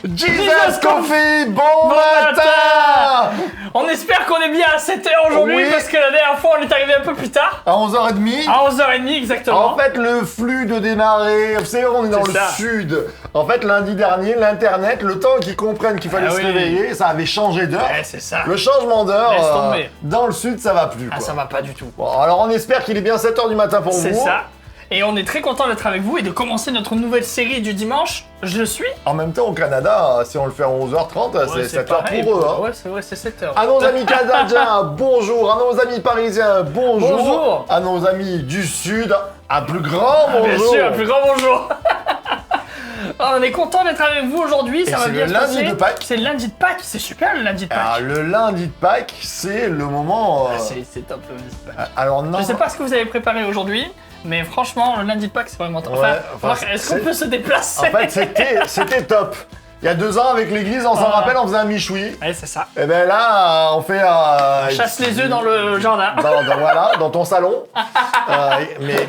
Jesus Coffee, bon matin. On espère qu'on est bien à 7h aujourd'hui, Oui. parce que la dernière fois on est arrivé un peu plus tard. À 11h30. À 11h30 exactement. En fait, le flux de démarrer, vous savez, on est dans C'est le ça. sud. En fait, lundi dernier, l'internet, le temps qu'ils comprennent qu'il fallait Ah se oui. réveiller, ça avait changé d'heure. Ouais, c'est ça. Le changement d'heure, Laisse tomber. dans le sud, ça va plus. Ah, Quoi. ça va pas du tout. Bon, alors on espère qu'il est bien 7h du matin pour vous. C'est ça. Et on est très content d'être avec vous et de commencer notre nouvelle série du dimanche. Je le suis. En même temps, au Canada, si on le fait à 11h30, Ouais, c'est 7h pareil, pour eux. Hein. Ouais, c'est vrai, c'est 7h. À nos amis canadiens, bonjour. À nos amis parisiens, bonjour. Bonjour. À nos amis du sud, un plus grand Ah, bien bonjour. sûr, un plus grand bonjour. On est content d'être avec vous aujourd'hui, ça va c'est bien le se lundi passer. de Pâques. C'est le lundi de Pâques, c'est super le lundi de Pâques. Alors, le lundi de Pâques, c'est le moment. C'est top le lundi de Pâques. Alors non. Je sais pas ce que vous avez préparé aujourd'hui, mais franchement, le lundi de Pâques, c'est vraiment top. Ouais, Enfin, enfin, est-ce qu'on c'est- peut se déplacer? En fait, c'était top. Il y a 2 ans, avec l'église, on s'en Ah. rappelle, on faisait un michoui. Ouais, c'est ça. Et ben là, on fait. Chasse les œufs dans le jardin. Voilà, dans ton salon.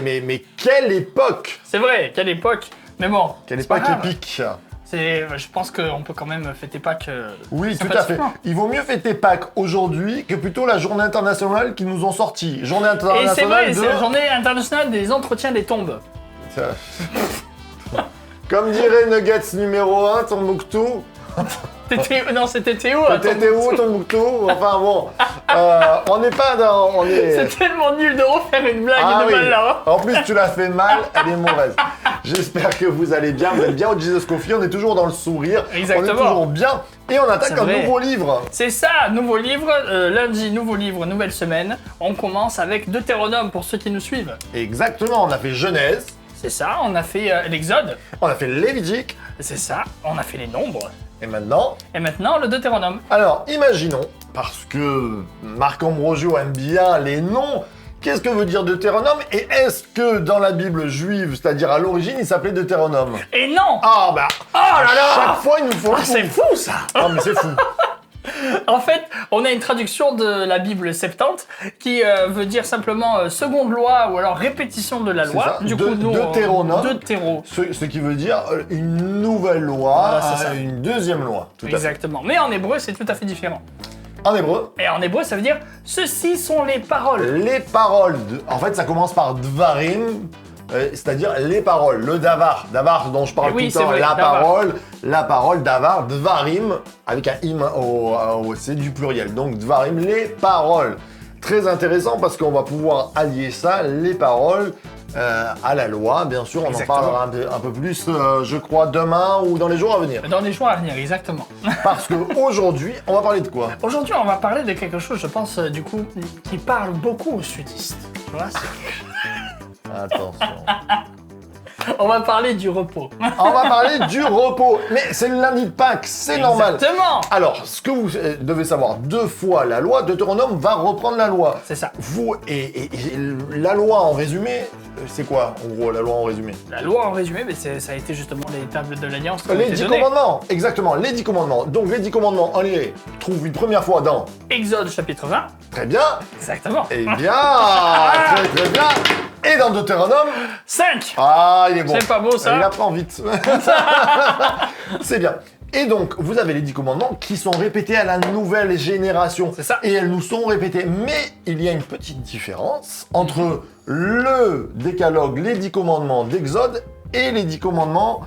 Mais quelle époque! C'est vrai, quelle époque. Mais bon, Quelle c'est pas époque grave. épique! Je pense qu'on peut quand même fêter Pâques. Oui, tout à fait. sympathiquement. Il vaut mieux fêter Pâques aujourd'hui que plutôt la journée internationale qu'ils nous ont sorti. Journée Et c'est internationale vrai, de... c'est la journée internationale des entretiens des tombes. Comme dirait Nuggets numéro 1, Tombouctou. Non, c'était Théo. à T'étais où, Tombouctou? Enfin bon, on n'est pas dans... On est... C'est tellement nul de refaire une blague Ah de oui. mal là. En plus, tu l'as fait mal, elle est mauvaise. J'espère que vous allez bien, vous êtes bien au Jesus Coffee, on est toujours dans le sourire, Exactement. on est toujours bien, et on attaque C'est un vrai. nouveau livre. C'est ça, nouveau livre, lundi, nouveau livre, nouvelle semaine. On commence avec Deutéronome pour ceux qui nous suivent. Exactement, on a fait Genèse, C'est ça, on a fait l'Exode. on a fait Lévitique, C'est ça, on a fait les nombres. et maintenant... Et maintenant, le Deutéronome. Alors, imaginons, parce que Marc Ambrosio aime bien les noms, qu'est-ce que veut dire Deutéronome? Et est-ce que dans la Bible juive, c'est-à-dire à l'origine, il s'appelait Deutéronome? Et non. Ah bah, Oh là là. chaque fois il nous faut le Ah, c'est coup. fou ça. Ah mais c'est fou. En fait, on a une traduction de la Bible Septante qui veut dire simplement seconde loi ou alors répétition de la C'est loi. ça, Du coup, nous, Deutéronome. Deutéro. Ce qui veut dire une nouvelle loi, Voilà, c'est ça. une deuxième loi. Tout à fait. Exactement. Mais en hébreu, c'est tout à fait différent. En hébreu, Et en hébreu, ça veut dire ceci sont les paroles. les paroles, en fait ça commence par dvarim, c'est-à-dire les paroles, le davar, davar dont je parle Oui, tout le c'est temps, vrai, la davar. parole, davar, dvarim, avec un im c'est du pluriel, donc dvarim, les paroles. Très intéressant parce qu'on va pouvoir allier ça, les paroles, à la loi, bien sûr, on Exactement. en parlera un peu plus, je crois, demain ou dans les jours à venir. Dans les jours à venir, exactement. Parce qu'aujourd'hui, on va parler de quoi? Aujourd'hui, on va parler de quelque chose, je pense, du coup, qui parle beaucoup aux sudistes. Tu vois, Attention. on va parler du repos. On va parler du repos. Mais c'est le lundi de Pâques, c'est normal. Exactement. Alors, ce que vous devez savoir, 2 fois la loi, Deutéronome va reprendre la loi. C'est ça. Vous, et la loi en résumé, c'est quoi, en gros, la loi en résumé? La loi, en résumé, mais ça a été justement les tables de l'Alliance. qui ont Les été 10 données. commandements, exactement, les 10 commandements. Donc, les 10 commandements, on les trouve une première fois dans... Exode chapitre 20. Très bien, Exactement. eh bien, très bien. Et dans Deutéronome, 5. ah, il est bon. C'est pas beau, ça. Il apprend vite. C'est bien. Et donc, vous avez les 10 commandements qui sont répétés à la nouvelle génération. C'est ça. Et elles nous sont répétées. Mais il y a une petite différence entre le décalogue, les 10 commandements d'Exode et les 10 commandements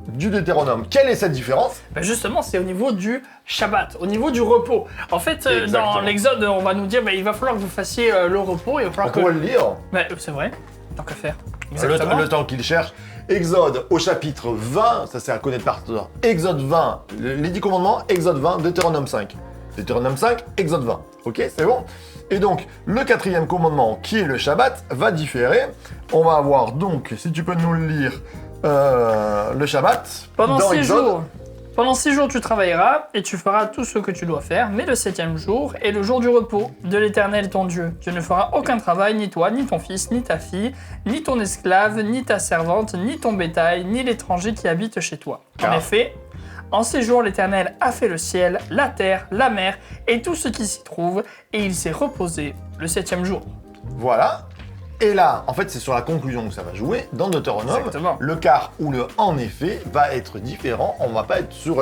du Deutéronome. Quelle est cette différence? Ben justement, c'est au niveau du Shabbat, au niveau du repos. En fait, dans Exactement. l'Exode, on va nous dire il va falloir que vous fassiez le repos. Il va On falloir que... pourrait le lire. Ben, c'est vrai, tant qu'à faire. Le temps qu'il cherche. Exode au chapitre 20, ça c'est à connaître par cœur. Exode 20, les 10 commandements, Exode 20, Deutéronome 5. Deutéronome 5, Exode 20. Ok, c'est bon? Et donc, le 4e commandement, qui est le Shabbat, va différer. On va avoir donc, si tu peux nous le lire, le Shabbat. Pendant dans 6 Exode. jours. Pendant 6 jours, tu travailleras et tu feras tout ce que tu dois faire, mais le 7e jour est le jour du repos de l'Éternel ton Dieu. Tu ne feras aucun travail, ni toi, ni ton fils, ni ta fille, ni ton esclave, ni ta servante, ni ton bétail, ni l'étranger qui habite chez toi. En Ah. effet, en ces jours, l'Éternel a fait le ciel, la terre, la mer et tout ce qui s'y trouve, et il s'est reposé le 7e jour. Voilà. Et là, en fait, c'est sur la conclusion que ça va jouer. Dans Deutéronome, Exactement. le car ou le en effet va être différent. On va pas être sur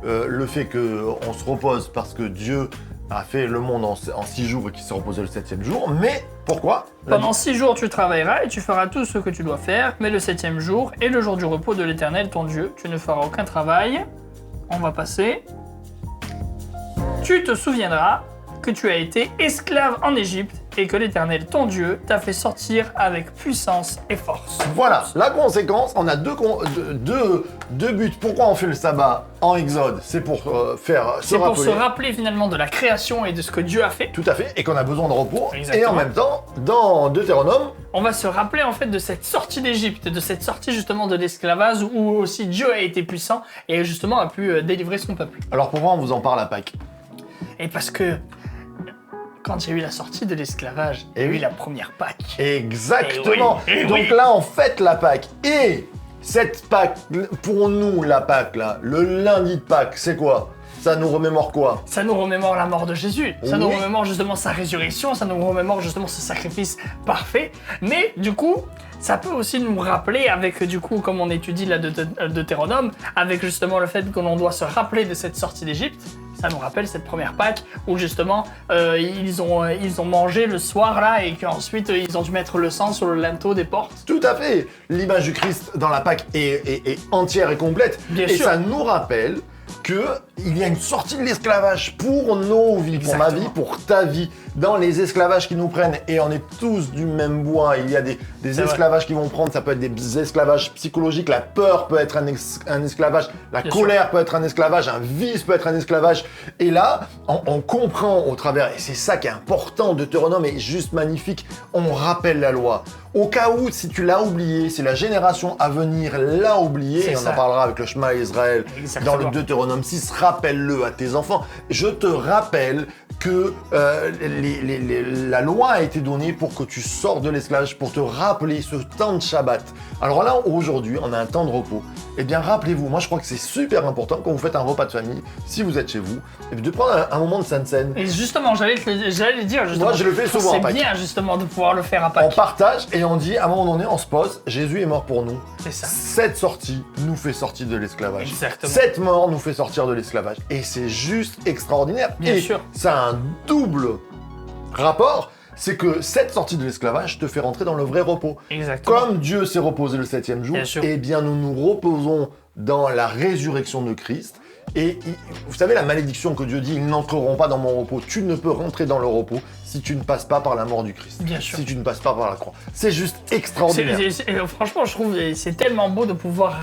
le fait qu'on se repose parce que Dieu a fait le monde en 6 jours et qu'il s'est reposé le 7e jour. Mais pourquoi? Pendant 6 jours, tu travailleras et tu feras tout ce que tu dois faire, mais le 7e jour est le jour du repos de l'Éternel, ton Dieu. Tu ne feras aucun travail. On va passer. Tu te souviendras que tu as été esclave en Égypte et que l'Éternel, ton Dieu, t'a fait sortir avec puissance et force. Voilà, la conséquence, on a deux buts. Pourquoi on fait le sabbat en Exode? C'est pour C'est pour se rappeler finalement de la création et de ce que Dieu a fait. Tout à fait, et qu'on a besoin de repos. Exactement. Et en même temps, dans Deutéronome, On va se rappeler en fait de cette sortie d'Égypte, de cette sortie justement de l'esclavage où aussi Dieu a été puissant et justement a pu délivrer son peuple. alors pourquoi on vous en parle à Pâques? Et parce que quand il y a eu la sortie de l'esclavage, il y a eu la première Pâque. Exactement. Eh oui, Donc là, on fête la Pâque. Et cette Pâque, pour nous, la Pâque, là, le lundi de Pâques, c'est quoi? Ça nous remémore quoi? Ça nous remémore la mort de Jésus, ça nous Oui. remémore justement sa résurrection, ça nous remémore justement ce sacrifice parfait. Mais du coup, ça peut aussi nous rappeler avec du coup, comme on étudie la Deutéronome, avec justement le fait que l'on doit se rappeler de cette sortie d'Égypte. Ça nous rappelle cette première Pâque où justement ils ont mangé le soir là et qu'ensuite ils ont dû mettre le sang sur le linteau des portes. Tout à fait. L'image du Christ dans la Pâque est entière et complète. Bien et sûr. ça nous rappelle qu'il y a une sortie de l'esclavage pour nos vies, pour ma Exactement. vie, pour ta vie. Dans les esclavages qui nous prennent, et on est tous du même bois, il y a des C'est esclavages qui vont prendre, ça peut être des esclavages psychologiques, la peur peut être un esclavage, la Bien colère peut être un esclavage, un vice peut être un esclavage. Et là, on comprend au travers, et c'est ça qui est important, Deutéronome est juste magnifique, on rappelle la loi. Au cas où, si tu l'as oublié, si la génération à venir l'a oublié, C'est et on ça. en parlera avec le Shema Israël Exactement. dans le Deutéronome 6, rappelle-le à tes enfants. Je te rappelle que la loi a été donnée pour que tu sors de l'esclavage, pour te rappeler ce temps de Shabbat. Alors là, aujourd'hui, on a un temps de repos. Eh bien, rappelez-vous, moi je crois que c'est super important quand vous faites un repas de famille, si vous êtes chez vous, et puis de prendre un moment de sainte scène. Et justement, j'allais le dire justement. Moi, je le fais souvent à C'est Pâques. bien justement de pouvoir le faire à On Pâques. partage et on dit, à un moment donné, on se pose, Jésus est mort pour nous. C'est ça. Cette sortie nous fait sortir de l'esclavage. Exactement. Cette mort nous fait sortir de l'esclavage. Et c'est juste extraordinaire. Bien et sûr. ça a un double rapport, c'est que cette sortie de l'esclavage te fait rentrer dans le vrai repos. Exactement. Comme Dieu s'est reposé le 7e jour, Bien sûr. eh bien nous nous reposons dans la résurrection de Christ. Et vous savez la malédiction que Dieu dit, ils n'entreront pas dans mon repos. Tu ne peux rentrer dans le repos si tu ne passes pas par la mort du Christ. Bien sûr. Si tu ne passes pas par la croix. C'est juste extraordinaire. Franchement, je trouve que c'est tellement beau de pouvoir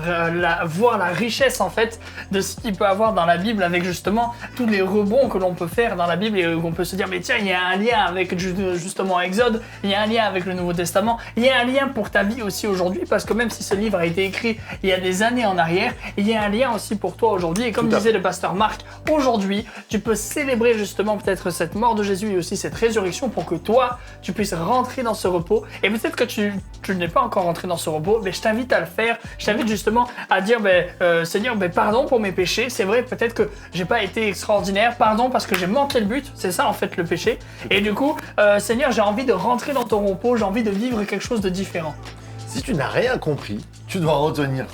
voir la richesse en fait de ce qu'il peut avoir dans la Bible avec justement tous les rebonds que l'on peut faire dans la Bible et qu'on peut se dire mais tiens, il y a un lien avec justement Exode, il y a un lien avec le Nouveau Testament, il y a un lien pour ta vie aussi aujourd'hui parce que même si ce livre a été écrit il y a des années en arrière, il y a un lien aussi pour toi aujourd'hui et comme Tout à disait le pasteur Marc, aujourd'hui, tu peux célébrer justement peut-être cette mort de Jésus et aussi cette résurrection pour que toi, tu puisses rentrer dans ce repos. Et peut-être que tu n'es pas encore rentré dans ce repos, mais je t'invite à le faire. Je t'invite justement à dire, Seigneur, pardon pour mes péchés. C'est vrai, peut-être que j'ai pas été extraordinaire. Pardon parce que j'ai manqué le but. C'est ça en fait le péché. Et du coup, Seigneur, j'ai envie de rentrer dans ton repos. J'ai envie de vivre quelque chose de différent. Si tu n'as rien compris, tu dois retenir.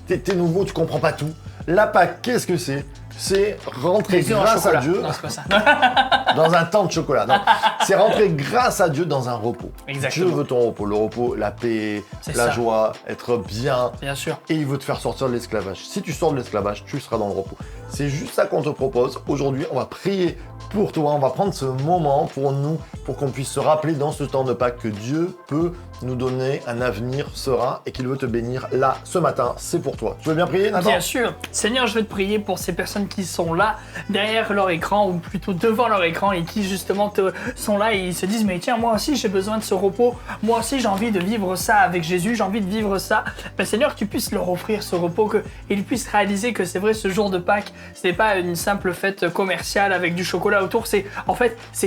T'es nouveau, tu comprends pas tout. La Pâque, qu'est-ce que c'est? C'est rentrer Les œufs en grâce à chocolat. Dieu Non, c'est pas ça. dans un temps de chocolat. Non, c'est rentrer grâce à Dieu dans un repos. Exactement. Dieu veut ton repos. Le repos, la paix, C'est la ça. joie, être bien. Bien sûr. Et il veut te faire sortir de l'esclavage. Si tu sors de l'esclavage, tu seras dans le repos. C'est juste ça qu'on te propose. Aujourd'hui, on va prier pour toi. On va prendre ce moment pour nous, pour qu'on puisse se rappeler dans ce temps de Pâques que Dieu peut nous donner un avenir serein et qu'il veut te bénir là, ce matin. C'est pour toi. Tu veux bien prier, Nathan? Bien sûr. Seigneur, je vais te prier pour ces personnes qui sont là, derrière leur écran, ou plutôt devant leur écran, et qui justement sont là et ils se disent, mais tiens, moi aussi j'ai besoin de ce repos, moi aussi j'ai envie de vivre ça avec Jésus, j'ai envie de vivre ça. Seigneur, que tu puisses leur offrir ce repos, qu'ils puissent réaliser que c'est vrai, ce jour de Pâques, ce n'est pas une simple fête commerciale avec du chocolat autour, c'est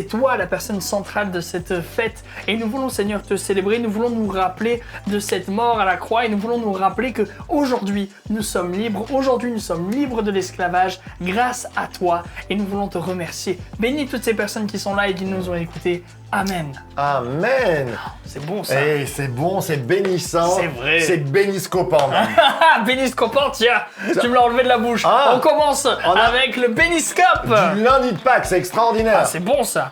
toi la personne centrale de cette fête. Et nous voulons, Seigneur, te célébrer, nous voulons voulons nous rappeler de cette mort à la croix et nous voulons nous rappeler que aujourd'hui nous sommes libres, aujourd'hui nous sommes libres de l'esclavage grâce à toi et nous voulons te remercier. Bénis toutes ces personnes qui sont là et qui nous ont écoutés. Amen. Amen. C'est bon ça. Eh, c'est bon, c'est bénissant. C'est vrai. C'est béniscopant, même. Béniscopant, tiens, tu me l'as enlevé de la bouche. Ah. On commence avec le béniscope. Du lundi de Pâques, c'est extraordinaire. Ah, c'est bon ça.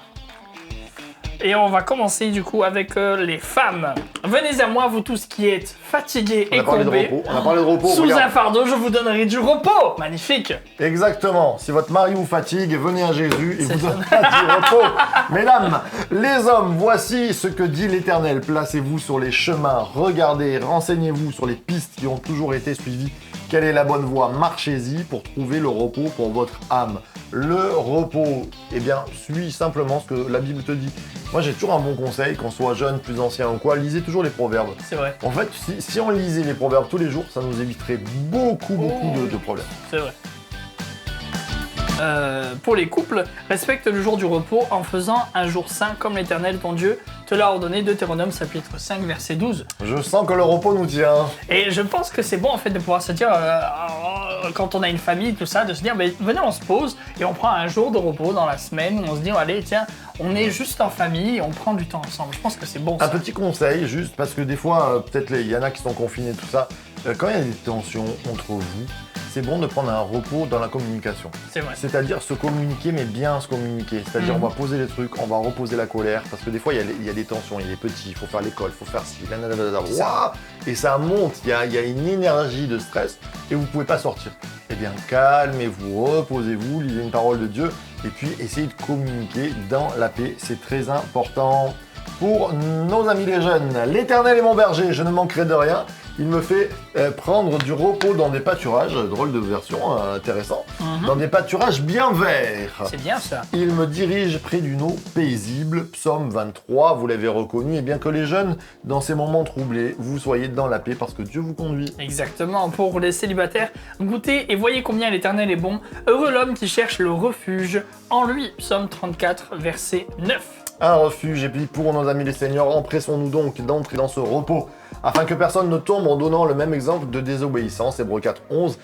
Et on va commencer du coup avec les femmes. Venez à moi, vous tous qui êtes fatigués et courbés. On a parlé de repos. Sous regarde. un fardeau, je vous donnerai du repos. Magnifique. Exactement. Si votre mari vous fatigue, venez à Jésus et vous donnera du repos. Mesdames, les hommes, voici ce que dit l'Éternel. Placez-vous sur les chemins, regardez, renseignez-vous sur les pistes qui ont toujours été suivies. Quelle est la bonne voie? Marchez-y pour trouver le repos pour votre âme. Le repos, eh bien, suis simplement ce que la Bible te dit. Moi, j'ai toujours un bon conseil, qu'on soit jeune, plus ancien ou quoi, lisez toujours les proverbes. C'est vrai. En fait, si on lisait les proverbes tous les jours, ça nous éviterait beaucoup de problèmes. C'est vrai. Pour les couples, respecte le jour du repos en faisant un jour saint comme l'Éternel ton Dieu te l'a ordonné. Deutéronome chapitre 5 verset 12. Je sens que le repos nous tient. Et je pense que c'est bon en fait de pouvoir se dire, quand on a une famille, tout ça, de se dire, mais venez on se pose et on prend un jour de repos dans la semaine où on se dit, allez tiens, on est juste en famille et on prend du temps ensemble. Je pense que c'est bon ça. Un petit conseil, juste parce que des fois, peut-être il y en a qui sont confinés, tout ça, quand il y a des tensions entre vous, c'est bon de prendre un repos dans la communication. C'est vrai. C'est-à-dire se communiquer, mais bien se communiquer. C'est-à-dire on va poser les trucs, on va reposer la colère, parce que des fois il y a des tensions, il y a des petits, il faut faire l'école, il faut faire ci, waouh, et ça monte, il y a une énergie de stress, et vous ne pouvez pas sortir. Eh bien calmez-vous, reposez-vous, lisez une parole de Dieu, et puis essayez de communiquer dans la paix, c'est très important. Pour nos amis les jeunes, l'Éternel est mon berger, je ne manquerai de rien. Il me fait prendre du repos dans des pâturages, drôle de version, intéressant, dans des pâturages bien verts. C'est bien ça. Il me dirige près d'une eau paisible, psaume 23, vous l'avez reconnu, et bien que les jeunes, dans ces moments troublés, vous soyez dans la paix parce que Dieu vous conduit. Exactement, pour les célibataires, goûtez et voyez combien l'Éternel est bon. Heureux l'homme qui cherche le refuge en lui. Psaume 34, verset 9. Un refuge, et puis pour nos amis les seigneurs, empressons-nous donc d'entrer dans ce repos, afin que personne ne tombe en donnant le même exemple de désobéissance. Hébreux 4, 11.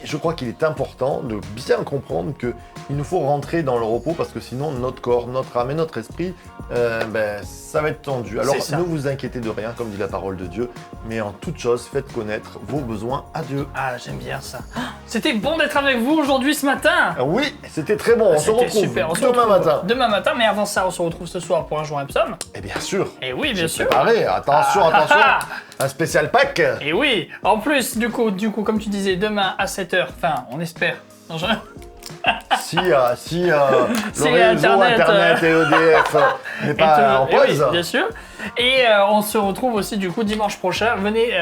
Je crois qu'il est important de bien comprendre qu'il nous faut rentrer dans le repos parce que sinon notre corps, notre âme et notre esprit, ça va être tendu. Alors ne vous inquiétez de rien, comme dit la parole de Dieu, mais en toute chose, faites connaître vos besoins à Dieu. Ah, j'aime bien ça. C'était bon d'être avec vous aujourd'hui ce matin. Oui, c'était très bon. On se retrouve super. demain matin. Demain matin, mais avant ça, on se retrouve ce soir pour un jour un psaume. Et bien sûr. Et oui, bien sûr. Préparé. Attention. Un spécial Pâques. Et oui. En plus, du coup, comme tu disais, demain à 7h, enfin, on espère. Non, Si le réseau Internet et EDF n'est pas en pause. Oui, bien sûr. Et on se retrouve aussi du coup dimanche prochain. Venez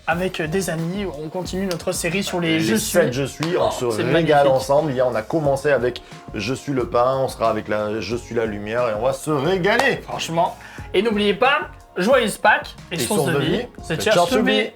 avec des amis. On continue notre série sur les Je suis. Je suis. On se régale ensemble. Hier, on a commencé avec Je suis le pain. On sera avec Je suis la lumière et on va se régaler. Franchement. Et n'oubliez pas, joyeuse Pâques et source de vie. C'est Church to be.